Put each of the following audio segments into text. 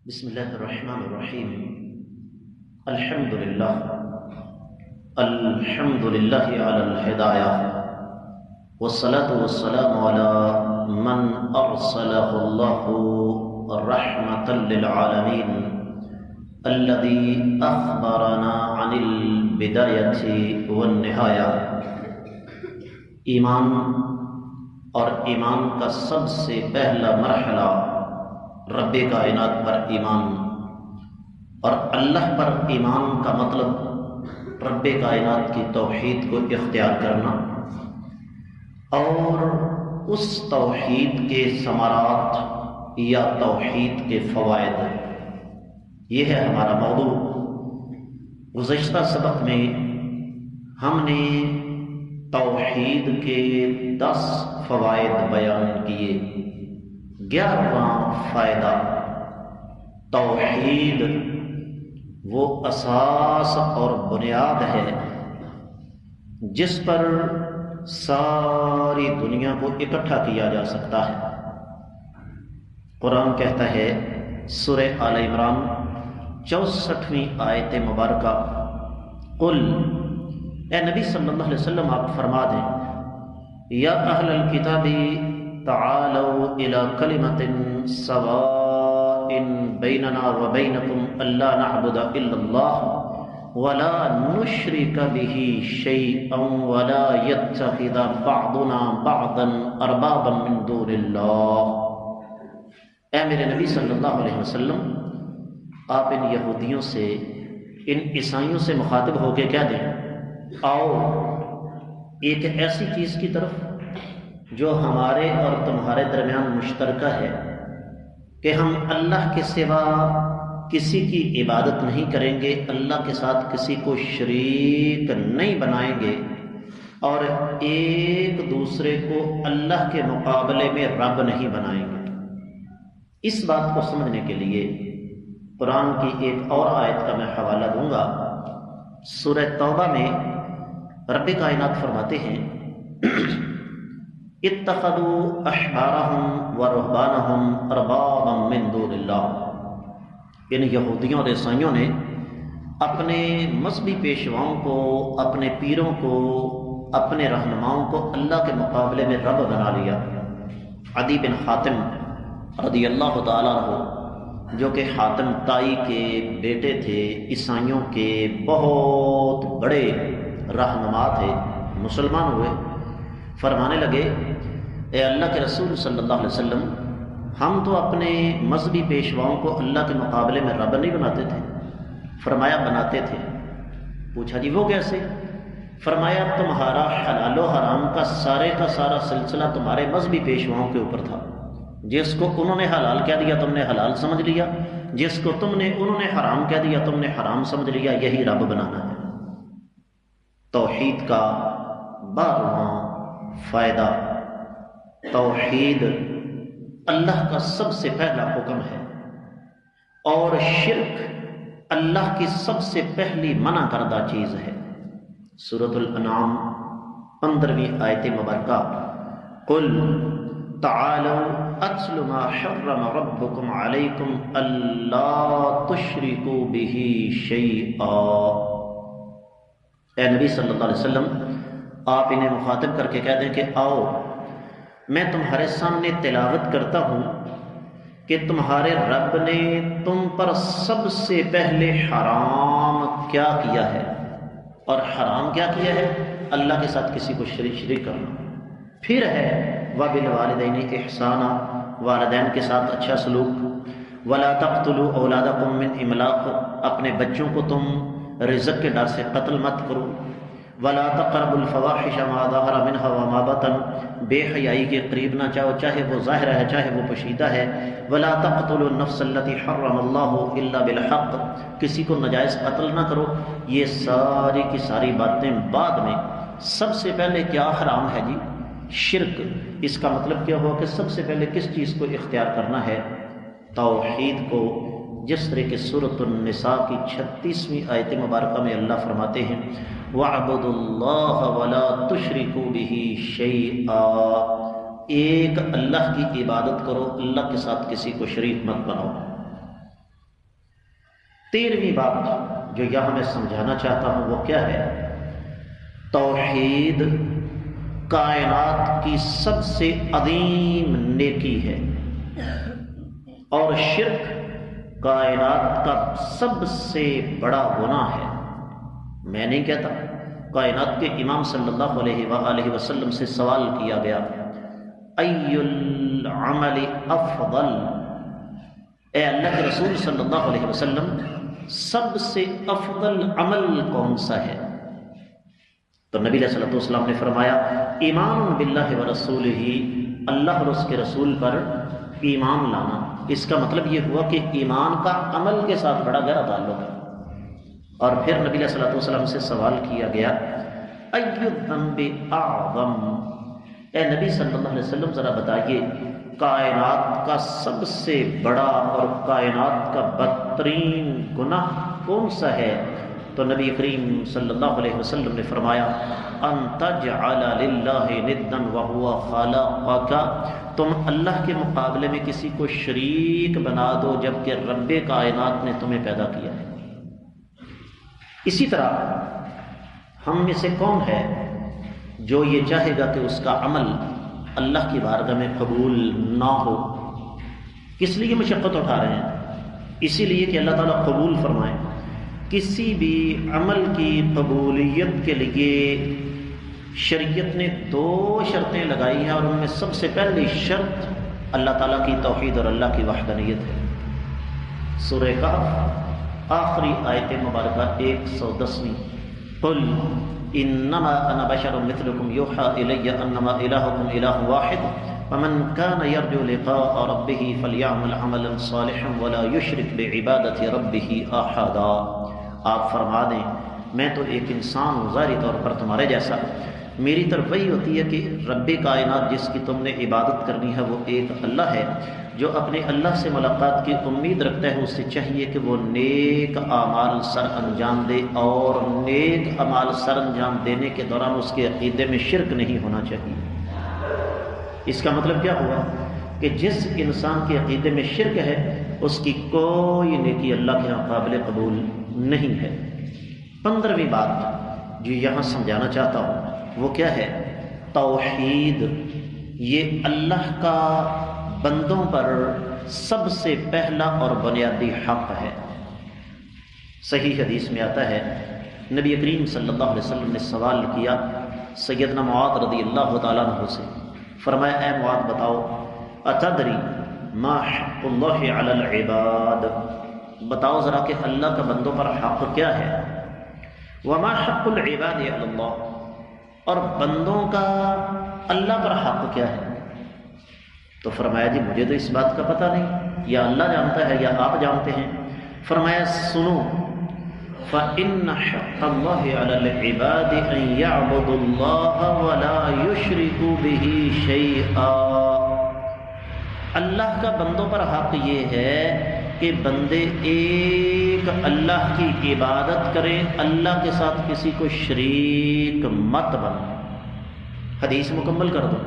بسم اللہ الرحمن الرحیم الحمدللہ الحمدللہ علی الہدایہ والصلاة والسلام علی من ارسلہ اللہ رحمتا للعالمین الذی اخبرنا عن البدایہ والنہایہ۔ ایمان اور ایمان کا سب سے پہلا مرحلہ رب کائنات پر ایمان، اور اللہ پر ایمان کا مطلب رب کائنات کی توحید کو اختیار کرنا اور اس توحید کے ثمرات یا توحید کے فوائد، یہ ہے ہمارا موضوع۔ گزشتہ سبق میں ہم نے توحید کے 10 فوائد بیان کیے۔ 11واں فائدہ، توحید وہ اساس اور بنیاد ہے جس پر ساری دنیا کو اکٹھا کیا جا سکتا ہے۔ قرآن کہتا ہے سورہ آل عمران 64ویں آیت مبارکہ، قل، اے نبی صلی اللہ علیہ وسلم آپ فرما دیں، یا اہل الکتاب تعالوا الى کلمۃ سواء بیننا وبینکم الا نعبد الا اللہ ولا نشرک به شیئا ولا يتخذ بعضنا بعضا اربابا من دون اللہ۔ اے میرے نبی صلی اللہ علیہ وسلم، آپ ان یہودیوں سے، ان عیسائیوں سے مخاطب ہو کے کہہ دیں، آؤ ایک ایسی چیز کی طرف جو ہمارے اور تمہارے درمیان مشترکہ ہے کہ ہم اللہ کے سوا کسی کی عبادت نہیں کریں گے، اللہ کے ساتھ کسی کو شریک نہیں بنائیں گے، اور ایک دوسرے کو اللہ کے مقابلے میں رب نہیں بنائیں گے۔ اس بات کو سمجھنے کے لیے قرآن کی ایک اور آیت کا میں حوالہ دوں گا۔ سورہ توبہ میں رب کائنات فرماتے ہیں، اتخذوا احبارهم ورهبانهم اربابا من دون اللہ۔ ان یہودیوں اور عیسائیوں نے اپنے مذہبی پیشواؤں کو، اپنے پیروں کو، اپنے رہنماؤں کو اللہ کے مقابلے میں رب بنا لیا۔ عدی بن حاتم رضی اللہ تعالیٰ عنہ، جو کہ حاتم طائی کے بیٹے تھے، عیسائیوں کے بہت بڑے رہنما تھے، مسلمان ہوئے، فرمانے لگے، اے اللہ کے رسول صلی اللہ علیہ وسلم، ہم تو اپنے مذہبی پیشواؤں کو اللہ کے مقابلے میں رب نہیں بناتے تھے۔ فرمایا بناتے تھے۔ پوچھا جی وہ کیسے؟ فرمایا تمہارا حلال و حرام کا سارا سلسلہ تمہارے مذہبی پیشواؤں کے اوپر تھا۔ جس کو انہوں نے حلال کہہ دیا تم نے حلال سمجھ لیا، جس کو انہوں نے حرام کہہ دیا تم نے حرام سمجھ لیا، یہی رب بنانا ہے۔ توحید کا 12واں فائدہ، توحید اللہ کا سب سے پہلا حکم ہے، اور شرک اللہ کی سب سے پہلی منع کردہ چیز ہے۔ سورۃ الانعام 15ویں آیت مبارکہ، قل تعالوا اتل ما حرم ربکم علیکم الا تشرکوا به شیئا۔ اے نبی صلی اللہ علیہ وسلم، آپ انہیں مخاطب کر کے کہہ دیں کہ آؤ میں تمہارے سامنے تلاوت کرتا ہوں کہ تمہارے رب نے تم پر سب سے پہلے حرام کیا کیا ہے، اور حرام کیا کیا ہے؟ اللہ کے ساتھ کسی کو شریک کرنا۔ پھر ہے وَبِالْوَالِدَيْنِ إِحْسَانًا، والدین کے ساتھ اچھا سلوک، وَلَا تَقْتُلُوا أَوْلَادَكُم مِّنْ إِمْلَاقٍ، اپنے بچوں کو تم رزق کے ڈر سے قتل مت کرو، وَلَا تَقْرَبُوا الْفَوَاحِشَ مَا ظَهَرَ مِنْهَا وَمَا بَطَنَ، بے حیائی کے قریب نہ جاؤ، چاہے وہ ظاہر ہے چاہے وہ پوشیدہ ہے، وَلَا تَقْتُلُوا النَّفْسَ الَّتِي حَرَّمَ اللَّهُ إِلَّا بِالْحَقِّ، کسی کو ناجائز قتل نہ کرو۔ یہ ساری کی ساری باتیں بعد میں۔ سب سے پہلے کیا حرام ہے جی؟ شرک۔ اس کا مطلب کیا ہوا کہ سب سے پہلے کس چیز کو اختیار کرنا ہے؟ توحید کو۔ جس طرح کہ سورۃ النساء کی 36ویں آیت مبارکہ میں اللہ فرماتے ہیں، وَاعْبُدُوا اللَّهَ وَلَا تُشْرِكُوا بِهِ شَيْئًا، ایک اللہ کی عبادت کرو، اللہ کے ساتھ کسی کو شریک مت بناؤ۔ 13ویں بات جو یہاں میں سمجھانا چاہتا ہوں وہ کیا ہے؟ توحید کائنات کی سب سے عظیم نیکی ہے، اور شرک کائنات کا سب سے بڑا گناہ ہے۔ میں نہیں کہتا، کائنات کے امام صلی اللہ علیہ وآلہ وسلم سے سوال کیا گیا، ای العمل افضل، اے اللہ کے رسول صلی اللہ علیہ وسلم سب سے افضل عمل کون سا ہے؟ تو نبی علیہ الصلوۃ والسلام نے فرمایا، ایمان باللہ ورسولہ، اللہ اور اس کے رسول پر ایمان لانا۔ اس کا مطلب یہ ہوا کہ ایمان کا عمل کے ساتھ بڑا گہرا تعلق ہے۔ اور پھر نبی علیہ الصلوۃ والسلام سے سوال کیا گیا، ای الذنب اعظم، اے نبی صلی اللہ علیہ وسلم ذرا بتائیے کائنات کا سب سے بڑا اور کائنات کا بدترین گناہ کون سا ہے؟ تو نبی کریم صلی اللہ علیہ وسلم نے فرمایا، ان تجعل للہ ندا وهو خلقک، تم اللہ کے مقابلے میں کسی کو شریک بنا دو جبکہ رب کائنات نے تمہیں پیدا کیا ہے۔ اسی طرح ہم میں سے کون ہے جو یہ چاہے گا کہ اس کا عمل اللہ کی بارگاہ میں قبول نہ ہو؟ کس لیے مشقت اٹھا رہے ہیں؟ اسی لیے کہ اللہ تعالیٰ قبول فرمائے۔ کسی بھی عمل کی قبولیت کے لیے شریعت نے 2 شرطیں لگائی ہیں، اور ان میں سب سے پہلی شرط اللہ تعالیٰ کی توحید اور اللہ کی وحدانیت ہے۔ سورہ کہف آخری آیت مبارکہ 110، قل انما انا بشر مثلکم یوحى الی انما الہکم الہ واحد ومن كان يرجو لقاء ربه فليعمل عملا صالحا ولا يشرك بعبادة ربه احدا۔ آپ فرما دیں میں تو ایک انسان ہوں ظاہری طور پر تمہارے جیسا، میری طرف وہی ہوتی ہے کہ رب کائنات جس کی تم نے عبادت کرنی ہے وہ ایک اللہ ہے۔ جو اپنے اللہ سے ملاقات کی امید رکھتا ہے اس سے چاہیے کہ وہ نیک اعمال سر انجام دے، اور نیک اعمال سر انجام دینے کے دوران اس کے عقیدے میں شرک نہیں ہونا چاہیے۔ اس کا مطلب کیا ہوا کہ جس انسان کے عقیدے میں شرک ہے اس کی کوئی نیکی اللہ کے ہاں قابل قبول نہیں ہے۔ 15ویں بات جو یہاں سمجھانا چاہتا ہوں وہ کیا ہے؟ توحید یہ اللہ کا بندوں پر سب سے پہلا اور بنیادی حق ہے۔ صحیح حدیث میں آتا ہے، نبی کریم صلی اللہ علیہ وسلم نے سوال کیا سیدنا معاذ رضی اللہ تعالیٰ عنہ سے، فرمایا اے معاذ بتاؤ، اتدری ما حق اللہ علی العباد، بتاؤ ذرا کہ اللہ کا بندوں پر حق کیا ہے؟ وما حق العباد علی اللہ، اور بندوں کا اللہ پر حق کیا ہے؟ تو فرمایا جی مجھے تو اس بات کا پتہ نہیں، یا اللہ جانتا ہے یا آپ جانتے ہیں۔ فرمایا سنو، فإن حق اللہ علی العباد ان یعبدوا اللہ ولا یشرکوا بہ شیئا، اللہ کا بندوں پر حق یہ ہے کہ بندے ایک اللہ کی عبادت کریں، اللہ کے ساتھ کسی کو شریک مت بنیں۔ حدیث مکمل کر دو،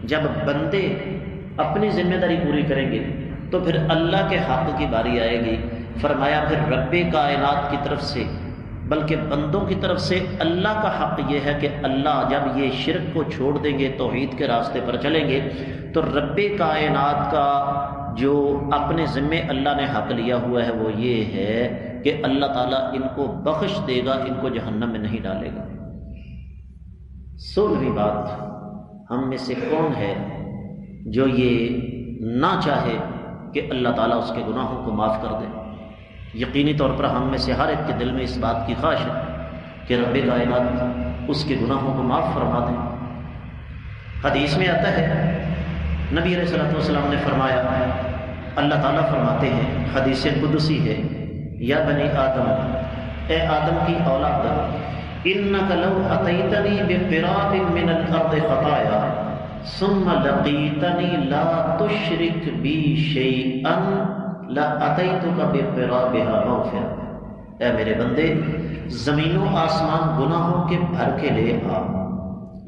جب بندے اپنی ذمہ داری پوری کریں گے تو پھر اللہ کے حق کی باری آئے گی۔ فرمایا پھر رب کائنات کی طرف سے بلکہ بندوں کی طرف سے اللہ کا حق یہ ہے کہ اللہ جب یہ شرک کو چھوڑ دیں گے، توحید کے راستے پر چلیں گے، تو رب کائنات کا جو اپنے ذمے اللہ نے حق لیا ہوا ہے وہ یہ ہے کہ اللہ تعالیٰ ان کو بخش دے گا، ان کو جہنم میں نہیں ڈالے گا۔ 16ویں بات، ہم میں سے کون ہے جو یہ نہ چاہے کہ اللہ تعالیٰ اس کے گناہوں کو معاف کر دے؟ یقینی طور پر ہم میں سے ہر ایک کے دل میں اس بات کی خواہش ہے کہ رب کائنات اس کے گناہوں کو معاف فرما دے۔ حدیث میں آتا ہے نبی علیہ الصلوۃ والسلام نے فرمایا، اللہ تعالیٰ فرماتے ہیں، حدیث قدسی ہے، یا بنی آدم، اے آدم کی اولاد، انک لو اتیتنی بقراب من الارض خطایا ثم لقیتنی لا تشرک بی شیئا لاتیتک بقرابها مغفرہ، اے میرے بندے زمین و آسمان گناہوں کے بھر کے لے آ،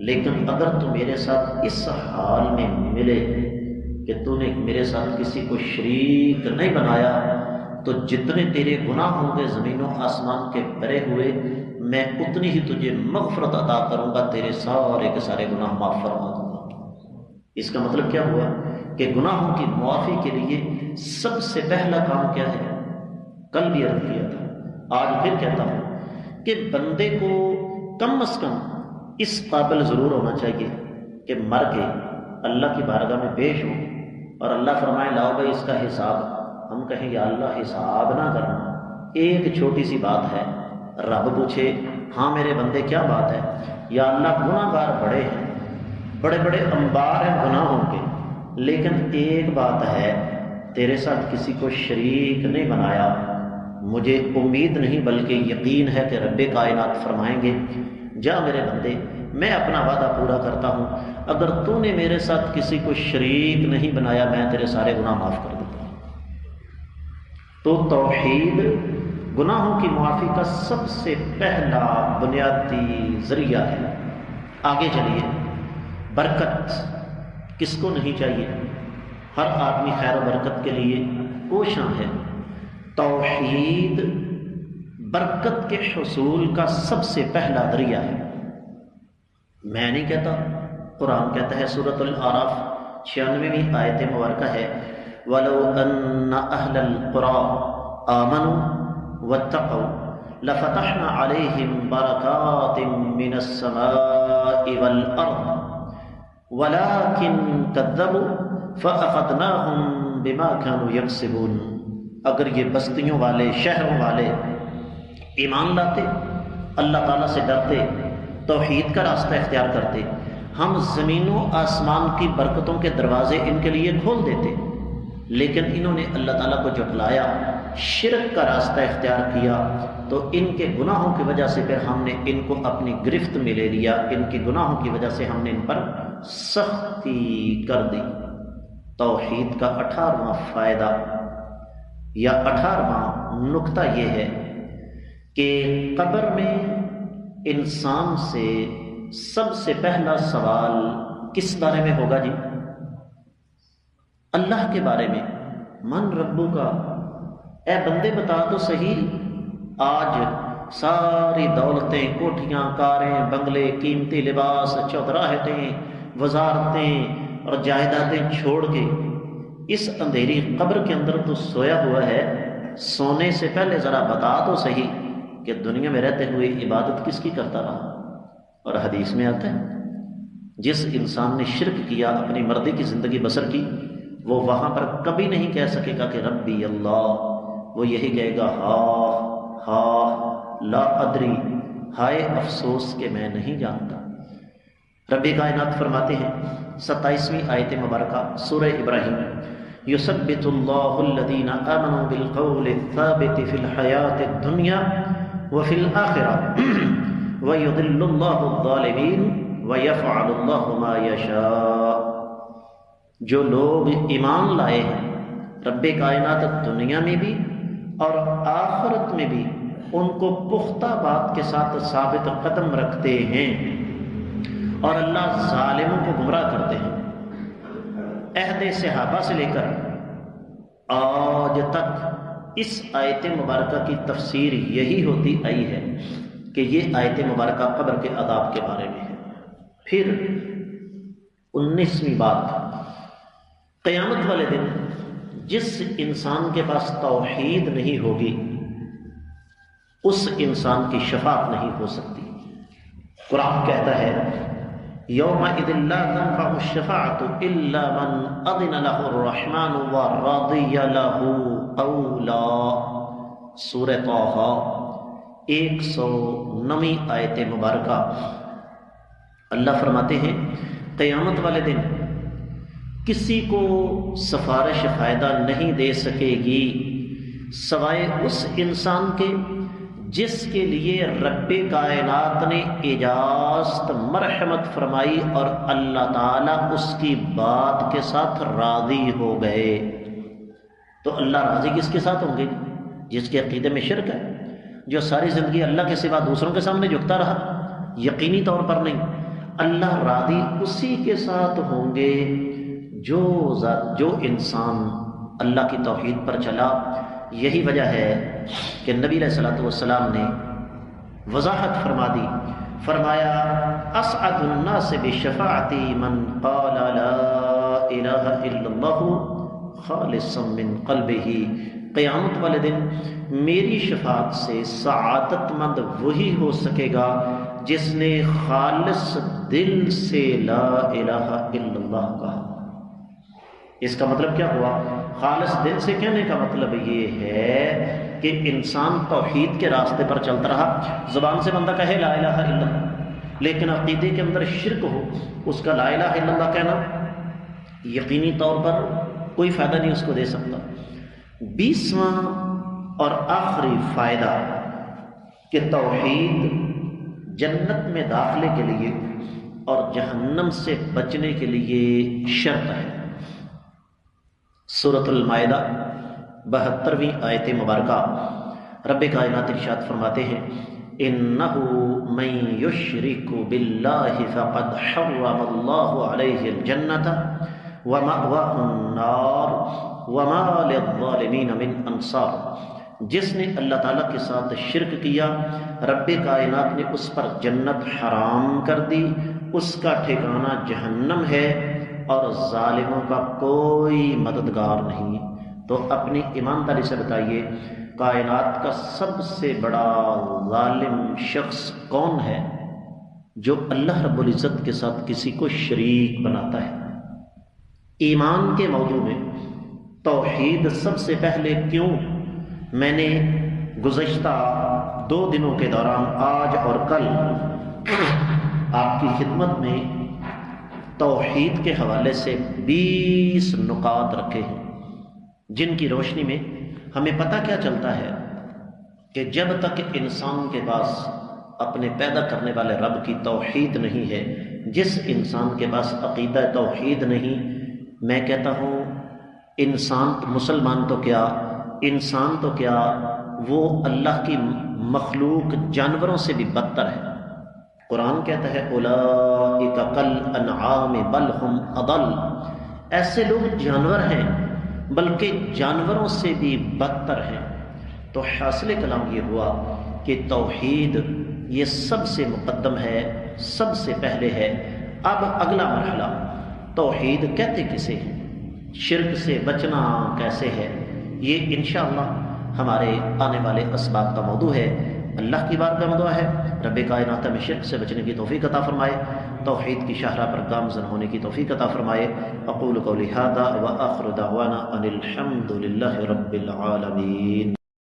لیکن اگر تو میرے ساتھ اس حال میں ملے کہ تو نے میرے ساتھ کسی کو شریک نہیں بنایا تو جتنے تیرے گناہ ہوں گے زمین و آسمان کے بھرے ہوئے، میں اتنی ہی تجھے مغفرت عطا کروں گا، تیرے سارے کے سارے گناہ معاف فرما دوں گا۔ اس کا مطلب کیا ہوا کہ گناہوں کی معافی کے لیے سب سے پہلا کام کیا ہے؟ کل بھی عرض کیا تھا، آج پھر کہتا ہوں کہ بندے کو کم از کم اس قابل ضرور ہونا چاہیے کہ مر کے اللہ کی بارگاہ میں پیش ہو اور اللہ فرمائے لاؤ بھائی اس کا حساب، ہم کہیں یا اللہ حساب نہ کرنا، ایک چھوٹی سی بات ہے، رب پوچھے ہاں میرے بندے کیا بات ہے؟ یا اللہ گناہ گار بڑے ہیں، بڑے بڑے انبار ہیں گناہوں کے، لیکن ایک بات ہے تیرے ساتھ کسی کو شریک نہیں بنایا، مجھے امید نہیں بلکہ یقین ہے کہ رب کائنات فرمائیں گے جا میرے بندے میں اپنا وعدہ پورا کرتا ہوں، اگر تو نے میرے ساتھ کسی کو شریک نہیں بنایا میں تیرے سارے گناہ معاف کر دیتا ہوں۔ تو توحید گناہوں کی معافی کا سب سے پہلا بنیادی ذریعہ ہے۔ آگے چلیے، برکت کس کو نہیں چاہیے؟ ہر آدمی خیر و برکت کے لیے کوشاں ہے۔ توحید برکت کے حصول کا سب سے پہلا ذریعہ ہے۔ میں نہیں کہتا، قرآن کہتا ہے، سورۃ الاعراف 96ویں آیت مبارکہ ہے، وَلَوْ أَنَّ أَهْلَ الْقُرَىٰ آمَنُوا وَاتَّقَوْا لَفَتَحْنَا عَلَيْهِمْ بَرَكَاتٍ مِّنَ السَّمَاءِ وَالْأَرْضِ وَلَٰكِن كَذَّبُوا فَأَخَذْنَاهُمْ بِمَا كَانُوا يَكْسِبُونَ۔ اگر یہ بستیوں والے، شہروں والے ایمان لاتے، اللہ تعالیٰ سے ڈرتے، توحید کا راستہ اختیار کرتے، ہم زمین و آسمان کی برکتوں کے دروازے ان کے لیے کھول دیتے، لیکن انہوں نے اللہ تعالیٰ کو جھٹلایا، شرک کا راستہ اختیار کیا، تو ان کے گناہوں کی وجہ سے پھر ہم نے ان کو اپنی گرفت میں لے لیا، ان کے گناہوں کی وجہ سے ہم نے ان پر سختی کر دی۔ توحید کا 18واں فائدہ یا 18واں نقطہ یہ ہے کہ قبر میں انسان سے سب سے پہلا سوال کس بارے میں ہوگا جی؟ اللہ کے بارے میں۔ من ربو کا، اے بندے بتا تو صحیح، آج ساری دولتیں، کوٹھیاں، کاریں، بنگلے، قیمتی لباس، چودراہٹیں، وزارتیں اور جائیدادیں چھوڑ کے اس اندھیری قبر کے اندر تو سویا ہوا ہے، سونے سے پہلے ذرا بتا تو صحیح کہ دنیا میں رہتے ہوئے عبادت کس کی کرتا رہا؟ اور حدیث میں آتا ہے جس انسان نے شرک کیا، اپنی مرضی کی زندگی بسر کی، وہ وہاں پر کبھی نہیں کہہ سکے گا کہ ربی اللہ، وہ یہی کہے گا ہا لا ادری، ہائے افسوس کہ میں نہیں جانتا۔ رب کائنات فرماتے ہیں 27ویں آیت مبارکہ سورہ ابراہیم، یثبت اللہ الذین آمنوا بالقول الثابت فی الحیاۃ الدنیا وفی الآخرہ ویضل اللہ الظالمین ویفعل اللہ ما یشاء۔ جو لوگ ایمان لائے ہیں رب کائنات دنیا میں بھی اور آخرت میں بھی ان کو پختہ بات کے ساتھ ثابت قدم رکھتے ہیں، اور اللہ ظالموں کو گمراہ کرتے ہیں۔ عہد صحابہ سے لے کر آج تک اس آیت مبارکہ کی تفسیر یہی ہوتی آئی ہے کہ یہ آیت مبارکہ قبر کے عذاب کے بارے میں ہے۔ پھر 19ویں بات، قیامت والے دن جس انسان کے پاس توحید نہیں ہوگی اس انسان کی شفاعت نہیں ہو سکتی۔ قرآن کہتا ہے یومئذ لا تنفع الشفاعة الا من اذن له الرحمن ورضی له قولا۔ سورہ طٰہٰ 109 آیت مبارکہ، اللہ فرماتے ہیں قیامت والے دن کسی کو سفارش فائدہ نہیں دے سکے گی سوائے اس انسان کے جس کے لیے رب کائنات نے اجازت مرحمت فرمائی اور اللہ تعالیٰ اس کی بات کے ساتھ راضی ہو گئے۔ تو اللہ راضی کس کے ساتھ ہوں گے؟ جس کے عقیدے میں شرک ہے، جو ساری زندگی اللہ کے سوا دوسروں کے سامنے جھکتا رہا، یقینی طور پر نہیں۔ اللہ راضی اسی کے ساتھ ہوں گے جو انسان اللہ کی توحید پر چلا۔ یہی وجہ ہے کہ نبی علیہ الصلوۃ والسلام نے وضاحت فرما دی، فرمایا اسعد الناس بشفاعتی من قال لا الہ الا اللہ خالصا من قلبہ، قیامت والے دن میری شفاعت سے سعادت مند وہی ہو سکے گا جس نے خالص دل سے لا الہ الا اللہ کہا۔ اس کا مطلب کیا ہوا؟ خالص دل سے کہنے کا مطلب یہ ہے کہ انسان توحید کے راستے پر چلتا رہا، زبان سے بندہ کہے لا الہ الا اللہ، لیکن عقیدے کے اندر شرک ہو، اس کا لا الہ الا اللہ کہنا یقینی طور پر کوئی فائدہ نہیں اس کو دے سکتا۔ 20واں اور آخری فائدہ کہ توحید جنت میں داخلے کے لیے اور جہنم سے بچنے کے لیے شرط ہے۔ سورۃ المائدہ 72ویں آیت مبارکہ رب کائنات ارشاد فرماتے ہیں انہ من یشرک باللہ فقد حرم اللہ علیہ الجنۃ ومأواہ النار وما للظالمین من انصار، جس نے اللہ تعالیٰ کے ساتھ شرک کیا رب کائنات نے اس پر جنت حرام کر دی، اس کا ٹھکانہ جہنم ہے اور ظالموں کا کوئی مددگار نہیں۔ تو اپنی ایمانداری سے بتائیے کائنات کا سب سے بڑا ظالم شخص کون ہے؟ جو اللہ رب العزت کے ساتھ کسی کو شریک بناتا ہے۔ ایمان کے موضوع میں توحید سب سے پہلے کیوں؟ میں نے گزشتہ 2 دنوں کے دوران آج اور کل آپ کی خدمت میں توحید کے حوالے سے 20 نکات رکھے ہیں، جن کی روشنی میں ہمیں پتہ کیا چلتا ہے کہ جب تک انسان کے پاس اپنے پیدا کرنے والے رب کی توحید نہیں ہے، جس انسان کے پاس عقیدہ توحید نہیں، میں کہتا ہوں انسان مسلمان تو کیا، انسان تو کیا، وہ اللہ کی مخلوق جانوروں سے بھی بدتر ہے۔ قرآن کہتا ہے اولئک کالانعام بل ہم اضل، ایسے لوگ جانور ہیں بلکہ جانوروں سے بھی بدتر ہیں۔ تو حاصل کلام یہ ہوا کہ توحید یہ سب سے مقدم ہے، سب سے پہلے ہے۔ اب اگلا مرحلہ توحید کہتے کسے ہیں، شرک سے بچنا کیسے ہے، یہ انشاءاللہ ہمارے آنے والے اسباب کا موضوع ہے۔ اللہ کی بات کا موضوع ہے رب کائنات میں شرک سے بچنے کی توفیق عطا فرمائے، توحید کی شاہراہ پر گامزن ہونے کی توفیق عطا فرمائے۔ اقول قولی ھذا وآخر دعوانا ان الحمد للہ رب العالمین۔